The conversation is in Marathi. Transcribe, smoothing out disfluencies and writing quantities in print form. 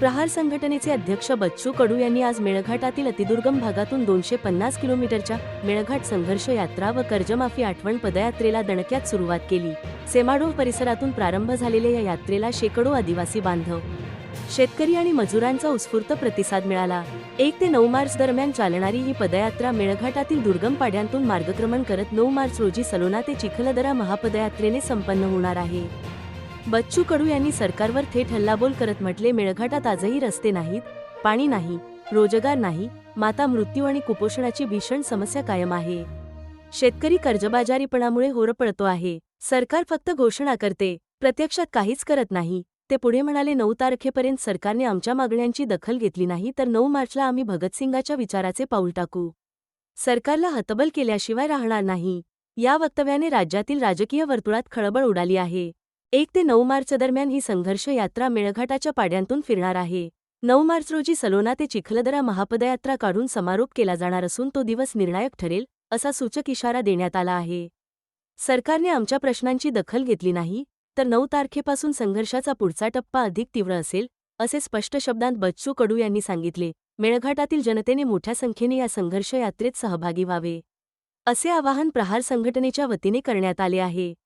प्रहार संघटनेचे अध्यक्ष बच्चू कडू यांनी आज मेळघाटातील अतिदुर्गम भागातून 250 किलोमीटरच्या मेळघाट संघर्ष यात्रा व कर्जमाफी आठवण पदयात्रेला दणक्यात सुरुवात केली। सेमाडोह परिसरातून प्रारंभ झालेल्या या यात्रेला शेकडो आदिवासी बांधव, शेतकरी आणि मजुरांचा उत्स्फूर्त प्रतिसाद मिळाला। 1 ते 9 मार्च दरम्यान चालणारी ही पदयात्रा मेळघाटातील दुर्गम पाड्यांतून मार्गक्रमण करत 9 मार्च रोजी सलोना ते चिखलदरा महापदयात्रेने संपन्न होणार आहे। बच्चू कडू यांनी सरकारवर थेट हल्लाबोल करत म्हटले, मेळघाटात आजही रस्ते नाहीत, पाणी नाही, रोजगार नाही, माता मृत्यू आणि कुपोषणाची भीषण समस्या कायम आहे। शेतकरी कर्जबाजारीपणामुळे होरपळतो आहे। सरकार फक्त घोषणा करते, प्रत्यक्षात काहीच करत नाही। ते पुढे म्हणाले, 9 तारखेपर्यंत सरकारने आमच्या मागण्यांची दखल घेतली नाही तर 9 मार्चला आम्ही भगतसिंगाच्या विचाराचे पाऊल टाकू। सरकारला हतबल केल्याशिवाय राहणार नाही। या वक्तव्याने राज्यातील राजकीय वर्तुळात खळबळ उडाली आहे। 1 ते 9 मार्च दरम्यान ही संघर्ष यात्रा मेळघाटाच्या पाड्यांतून फिरणार आहे। 9 मार्च रोजी सलोना ते चिखलदरा महापदयात्रा काढून समारोप केला जाणार असून तो दिवस निर्णायक ठरेल, असा सूचक इशारा देण्यात आला आहे। सरकारने आमच्या प्रश्नांची दखल घेतली नाही तर 9 तारखेपासून संघर्षाचा पुढचा टप्पा अधिक तीव्र असेल, असे स्पष्ट शब्दांत बच्चू कडू यांनी सांगितले। मेळघाटातील जनतेने मोठ्या संख्येने या संघर्ष यात्रेत सहभागी व्हावे, असे आवाहन प्रहार संघटनेच्या वतीने करण्यात आले आहे।